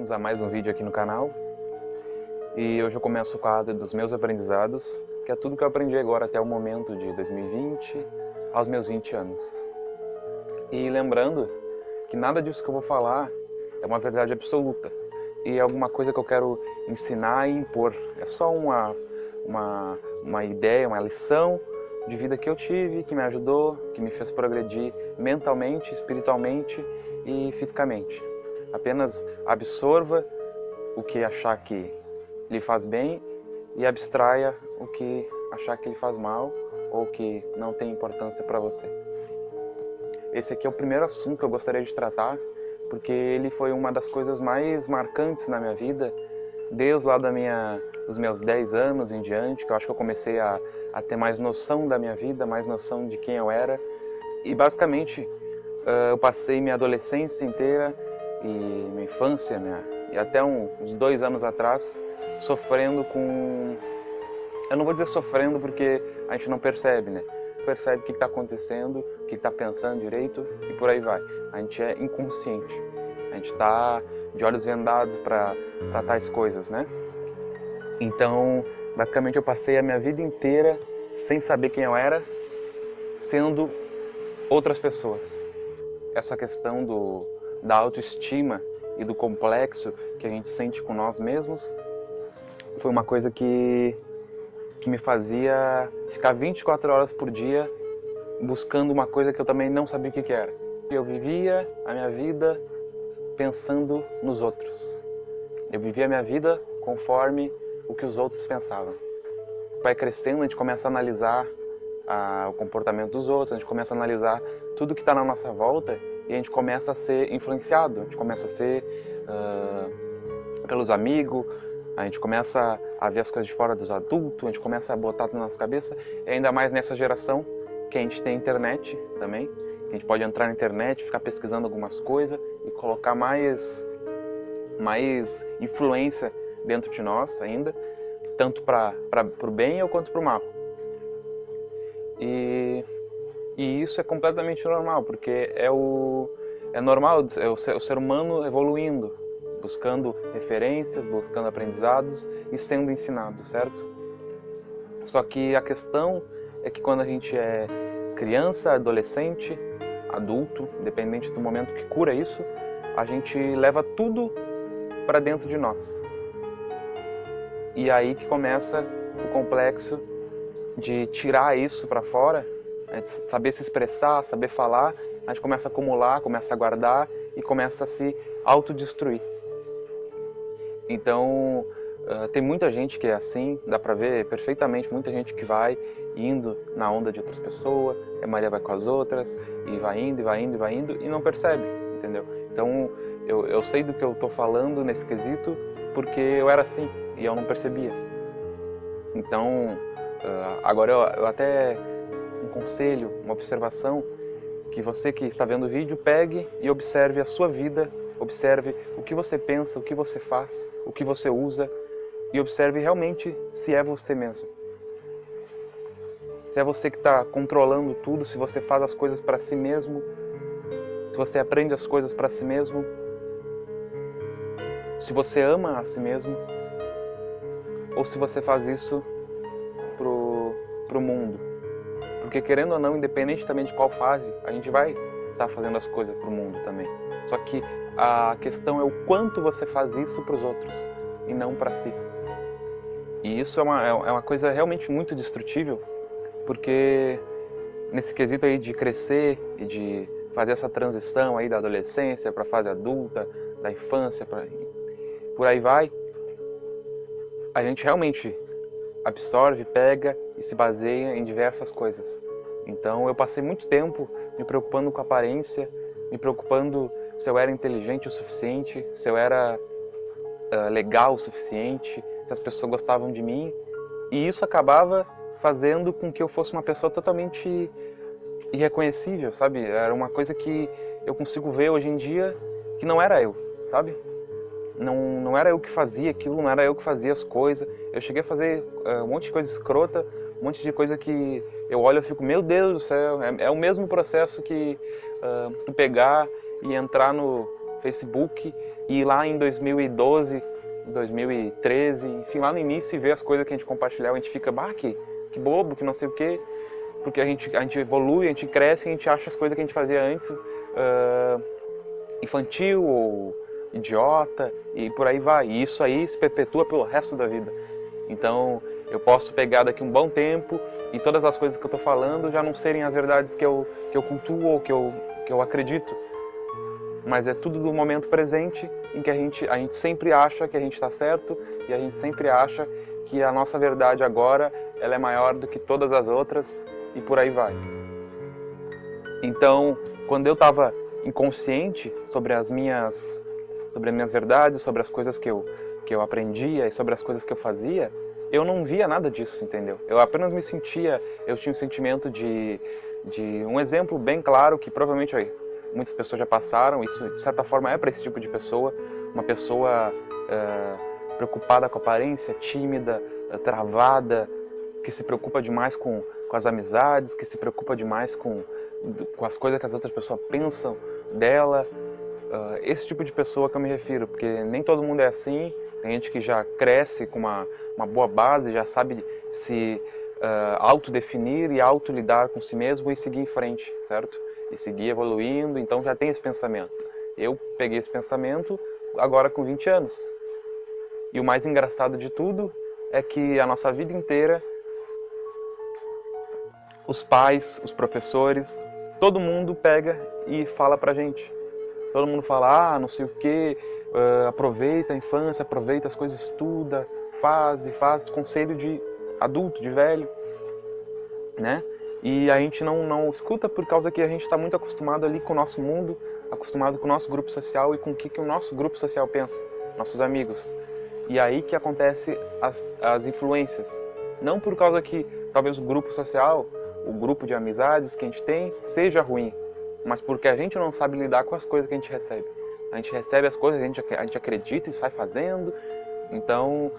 bem-vindos a mais um vídeo aqui no canal. E hoje eu começo o quadro dos meus aprendizados, que é tudo que eu aprendi agora até o momento de 2020, aos meus 20 anos. E lembrando que nada disso que eu vou falar é uma verdade absoluta, e é alguma coisa que eu quero ensinar e impor. É só uma ideia, uma lição de vida que eu tive, que me ajudou, que me fez progredir mentalmente, espiritualmente e fisicamente. Apenas absorva o que achar que lhe faz bem e abstraia o que achar que lhe faz mal ou que não tem importância para você. Esse aqui é o primeiro assunto que eu gostaria de tratar, porque ele foi uma das coisas mais marcantes na minha vida, desde lá dos meus 10 anos em diante, que eu acho que eu comecei a ter mais noção da minha vida, mais noção de quem eu era. E basicamente eu passei minha adolescência inteira e minha infância, e até uns 2 anos atrás, sofrendo com... Eu não vou dizer sofrendo porque a gente não percebe, né? Percebe o que está acontecendo, o que está pensando direito e por aí vai. A gente é inconsciente, a gente está de olhos vendados para tais coisas, né? Então, basicamente eu passei a minha vida inteira sem saber quem eu era, sendo outras pessoas. Essa questão da autoestima e do complexo que a gente sente com nós mesmos foi uma coisa que me fazia ficar 24 horas por dia buscando uma coisa que eu também não sabia o que era. Eu vivia a minha vida pensando nos outros. Eu vivia a minha vida conforme o que os outros pensavam. Vai crescendo, a gente começa a analisar o comportamento dos outros, a gente começa a analisar tudo que está na nossa volta e a gente começa a ser influenciado, a gente começa a ser pelos amigos, a gente começa a ver as coisas de fora dos adultos, a gente começa a botar na nossa cabeça, e ainda mais nessa geração que a gente tem internet também, que a gente pode entrar na internet, ficar pesquisando algumas coisas e colocar mais influência dentro de nós ainda, tanto para o bem ou quanto para o mal. E isso é completamente normal, porque é normal, é o ser humano evoluindo, buscando referências, buscando aprendizados e sendo ensinado, certo? Só que a questão é que quando a gente é criança, adolescente, adulto, independente do momento que cura isso, a gente leva tudo para dentro de nós. E aí que começa o complexo de tirar isso para fora, saber se expressar, saber falar, a gente começa a acumular, começa a guardar e começa a se autodestruir. Então, tem muita gente que é assim, dá pra ver perfeitamente, muita gente que vai indo na onda de outras pessoas, a Maria vai com as outras, e vai indo, e vai indo, e vai indo, e não percebe, entendeu? Então, eu sei do que eu tô falando nesse quesito, porque eu era assim, e eu não percebia. Então, agora eu até, um conselho, uma observação, que você que está vendo o vídeo, pegue e observe a sua vida, observe o que você pensa, o que você faz, o que você usa e observe realmente se é você mesmo. Se é você que está controlando tudo, se você faz as coisas para si mesmo, se você aprende as coisas para si mesmo, se você ama a si mesmo ou se você faz isso pro mundo. Porque querendo ou não, independente também de qual fase, a gente vai estar fazendo as coisas pro mundo também. Só que a questão é o quanto você faz isso para os outros e não para si. E isso é uma coisa realmente muito destrutível, porque nesse quesito aí de crescer e de fazer essa transição aí da adolescência para a fase adulta, da infância, por aí vai, a gente realmente absorve, pega e se baseia em diversas coisas. Então eu passei muito tempo me preocupando com a aparência, me preocupando se eu era inteligente o suficiente, se eu era legal o suficiente, se as pessoas gostavam de mim. E isso acabava fazendo com que eu fosse uma pessoa totalmente irreconhecível, sabe? Era uma coisa que eu consigo ver hoje em dia que não era eu, sabe? Não era eu que fazia aquilo, não era eu que fazia as coisas. Eu cheguei a fazer um monte de coisa escrota, um monte de coisa que eu olho e fico, meu Deus do céu, é o mesmo processo que tu pegar e entrar Facebook, e ir lá em 2012, 2013, enfim, lá no início, e ver as coisas que a gente compartilhava, a gente fica, bah, que bobo, que não sei o quê, porque a gente evolui, a gente cresce, e a gente acha as coisas que a gente fazia antes infantil ou idiota, e por aí vai. E isso aí se perpetua pelo resto da vida. Então, eu posso pegar daqui um bom tempo e todas as coisas que eu estou falando já não serem as verdades que eu cultuo ou que eu acredito. Mas é tudo do momento presente, em que a gente sempre acha que a gente está certo, e a gente sempre acha que a nossa verdade agora ela é maior do que todas as outras, e por aí vai. Então, quando eu estava inconsciente sobre as minhas verdades, sobre as coisas que eu aprendia e sobre as coisas que eu fazia, eu não via nada disso, entendeu? Eu apenas eu tinha um sentimento de um exemplo bem claro que provavelmente muitas pessoas já passaram. Isso, de certa forma, é para esse tipo de pessoa, uma pessoa preocupada com a aparência, tímida, travada, que se preocupa demais com as amizades, que se preocupa demais com as coisas que as outras pessoas pensam dela. Esse tipo de pessoa que eu me refiro, porque nem todo mundo é assim. Tem gente que já cresce com uma boa base, já sabe se autodefinir e autolidar com si mesmo e seguir em frente, certo? E seguir evoluindo, então já tem esse pensamento. Eu peguei esse pensamento agora com 20 anos. E o mais engraçado de tudo é que a nossa vida inteira, os pais, os professores, todo mundo pega e fala pra gente. Todo mundo fala, não sei o que, aproveita a infância, aproveita as coisas, estuda, faz conselho de adulto, de velho, né? E a gente não escuta por causa que a gente está muito acostumado ali com o nosso mundo, acostumado com o nosso grupo social e com o que o nosso grupo social pensa, nossos amigos. E aí que acontece as influências. Não por causa que talvez o grupo social, o grupo de amizades que a gente tem, seja ruim, mas porque a gente não sabe lidar com as coisas que a gente recebe. A gente recebe as coisas, a gente acredita e sai fazendo, então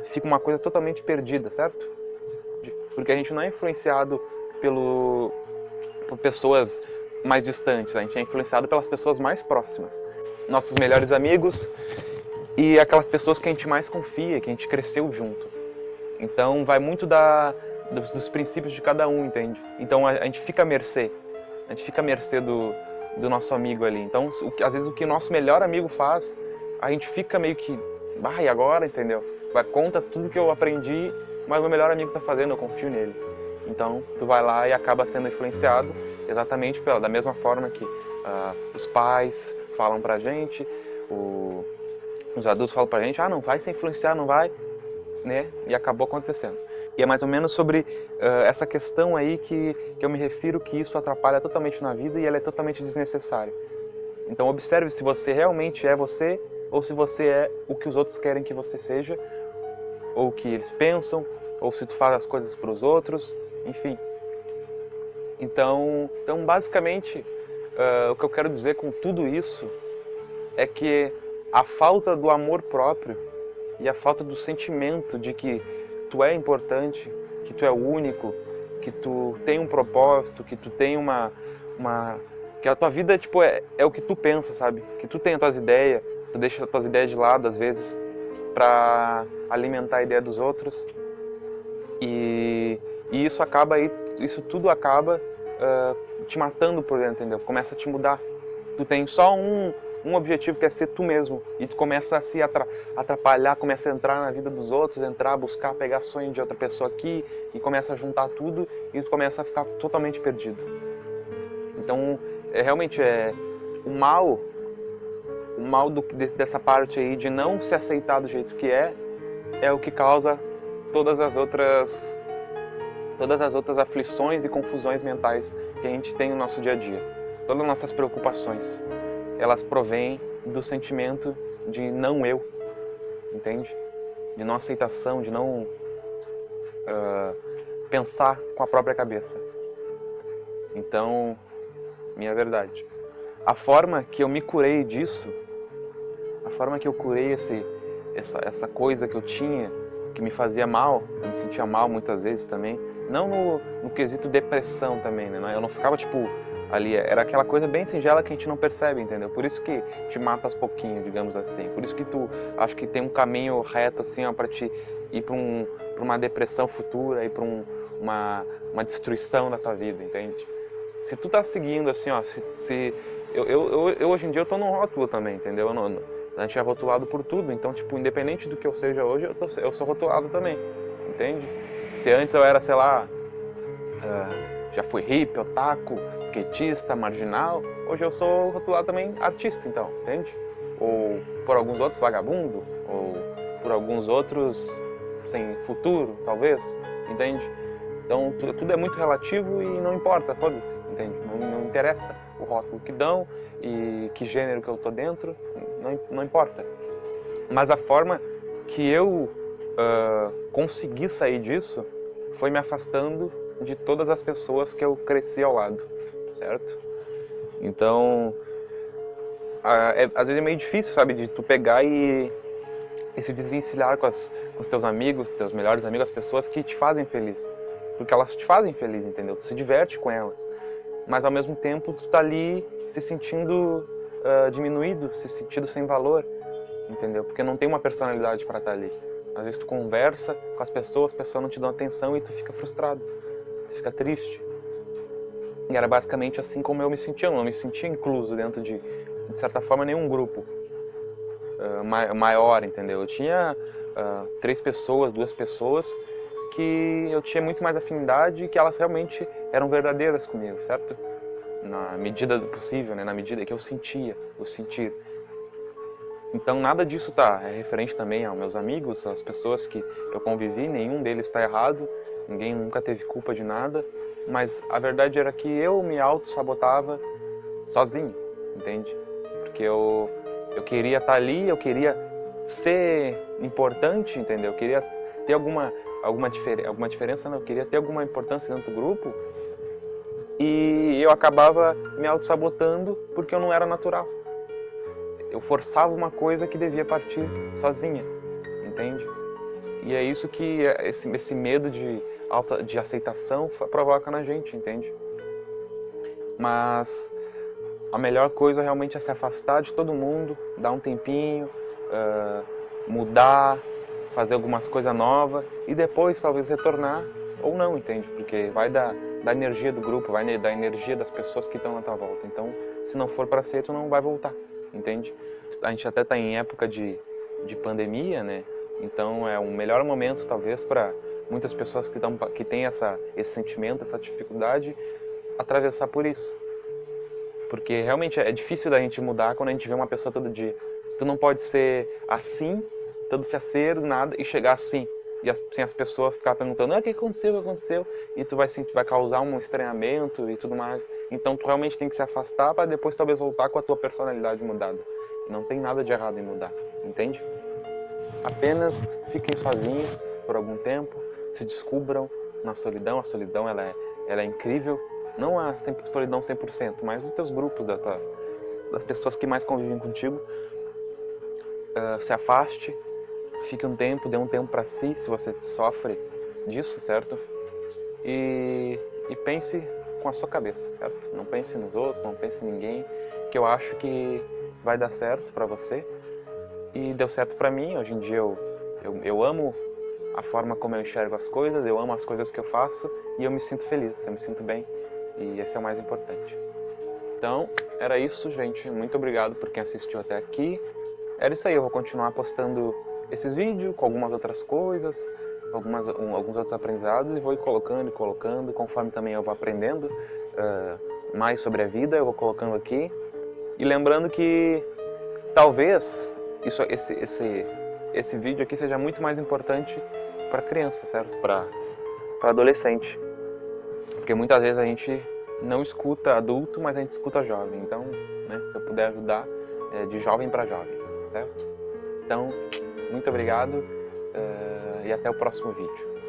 fica uma coisa totalmente perdida, certo? Porque a gente não é influenciado por pessoas mais distantes, a gente é influenciado pelas pessoas mais próximas. Nossos melhores amigos e aquelas pessoas que a gente mais confia, que a gente cresceu junto. Então vai muito dos princípios de cada um, entende? Então a gente fica à mercê. A gente fica à mercê do nosso amigo ali. Então, às vezes o que o nosso melhor amigo faz, a gente fica meio que, e agora, entendeu? Vai conta tudo que eu aprendi, mas o meu melhor amigo está fazendo, eu confio nele. Então, tu vai lá e acaba sendo influenciado exatamente da mesma forma que os pais falam pra gente, os adultos falam pra gente, não vai se influenciar, não vai, né? E acabou acontecendo. E é mais ou menos sobre essa questão aí que eu me refiro, que isso atrapalha totalmente na vida e ela é totalmente desnecessária. Então observe se você realmente é você ou se você é o que os outros querem que você seja, ou o que eles pensam, ou se tu faz as coisas para os outros, enfim. Então basicamente, o que eu quero dizer com tudo isso é que a falta do amor próprio e a falta do sentimento de que tu é importante, que tu é único, que tu tem um propósito, que tu tem que a tua vida é o que tu pensa, sabe? Que tu tem as tuas ideias, tu deixa as tuas ideias de lado às vezes para alimentar a ideia dos outros. E isso tudo acaba te matando por dentro, entendeu? Começa a te mudar. Tu tem só um objetivo, que é ser tu mesmo, e tu começa a se atrapalhar, começa a entrar na vida dos outros, buscar, pegar sonho de outra pessoa aqui, e começa a juntar tudo, e tu começa a ficar totalmente perdido. Então, realmente o mal dessa parte aí de não se aceitar do jeito que é o que causa todas as outras aflições e confusões mentais que a gente tem no nosso dia a dia. Todas as nossas preocupações, elas provêm do sentimento de não eu, entende? De não aceitação, de não pensar com a própria cabeça. Então, minha verdade. A forma que eu me curei disso, a forma que eu curei essa coisa que eu tinha, que me fazia mal, eu me sentia mal muitas vezes também, não no quesito depressão também, né? Eu não ficava ali. Era aquela coisa bem singela que a gente não percebe, entendeu? Por isso que te mata aos pouquinhos, digamos assim. Por isso que tu acho que tem um caminho reto assim, ó, para te ir para uma depressão futura, ir para uma destruição da tua vida, entende? Se tu tá seguindo assim, ó, se eu hoje em dia eu tô num rótulo também, entendeu? A gente é rotulado por tudo, então tipo, independente do que eu seja hoje, eu sou rotulado também, entende? Se antes eu era, sei lá, já fui hippie, otaku, skatista, marginal, hoje eu sou rotulado também artista, então, entende? Ou por alguns outros vagabundo, ou por alguns outros sem futuro, talvez, entende? Então tudo é muito relativo e não importa, foda-se, entende? Não interessa o rótulo que dão e que gênero que eu tô dentro, não importa. Mas a forma que eu consegui sair disso foi me afastando de todas as pessoas que eu cresci ao lado, certo? Então, às vezes é meio difícil, sabe, de tu pegar e se desvencilhar com os teus amigos, teus melhores amigos, as pessoas que te fazem feliz. Porque elas te fazem feliz, entendeu? Tu se diverte com elas. Mas ao mesmo tempo tu tá ali se sentindo diminuído, se sentindo sem valor, entendeu? Porque não tem uma personalidade para estar ali. Às vezes tu conversa com as pessoas não te dão atenção e tu fica frustrado, tu fica triste. E era basicamente assim como eu me sentia. Eu não me sentia incluso dentro de certa forma, nenhum grupo maior, entendeu? Eu tinha 3 pessoas, 2 pessoas que eu tinha muito mais afinidade e que elas realmente eram verdadeiras comigo, certo? Na medida do possível, né? Na medida que eu sentia, o sentir. Então nada disso é referente também aos meus amigos, às pessoas que eu convivi, nenhum deles está errado, ninguém nunca teve culpa de nada, mas a verdade era que eu me auto-sabotava sozinho, entende? Porque eu queria estar ali, eu queria ser importante, entendeu? Eu queria ter alguma diferença, não, eu queria ter alguma importância dentro do grupo e eu acabava me auto-sabotando porque eu não era natural. Eu forçava uma coisa que devia partir sozinha, entende? E é isso que esse medo de aceitação provoca na gente, entende? Mas a melhor coisa realmente é se afastar de todo mundo, dar um tempinho, mudar, fazer algumas coisas novas e depois talvez retornar ou não, entende? Porque vai da energia do grupo, vai da energia das pessoas que estão na tua volta. Então, se não for para ser, tu não vai voltar, entende? A gente até está em época de pandemia, né? Então é o melhor momento talvez para muitas pessoas que têm esse sentimento, essa dificuldade, atravessar por isso. Porque realmente é difícil da gente mudar quando a gente vê uma pessoa todo dia. Tu não pode ser assim, todo faceiro, nada, e chegar assim. E sem as pessoas ficar perguntando, o que aconteceu, o que aconteceu? E tu vai causar um estranhamento e tudo mais. Então tu realmente tem que se afastar para depois talvez voltar com a tua personalidade mudada. E não tem nada de errado em mudar, entende? Apenas fiquem sozinhos por algum tempo, se descubram na solidão. A solidão ela é incrível. Não a solidão 100%, mas dos teus grupos, das pessoas que mais convivem contigo. Se afaste, fique um tempo, dê um tempo para si, se você sofre disso, certo? E pense com a sua cabeça, certo? Não pense nos outros, não pense em ninguém, que eu acho que vai dar certo para você. E deu certo para mim. Hoje em dia eu amo a forma como eu enxergo as coisas, eu amo as coisas que eu faço e eu me sinto feliz, eu me sinto bem. E esse é o mais importante. Então, era isso, gente. Muito obrigado por quem assistiu até aqui. Era isso aí, eu vou continuar postando esses vídeos com algumas outras coisas, alguns outros aprendizados e vou ir colocando, conforme também eu vou aprendendo mais sobre a vida, eu vou colocando aqui. E lembrando que talvez esse vídeo aqui seja muito mais importante para criança, certo? Para adolescente. Porque muitas vezes a gente não escuta adulto, mas a gente escuta jovem. Então, né, se eu puder ajudar, de jovem para jovem, certo? Então, muito obrigado e até o próximo vídeo.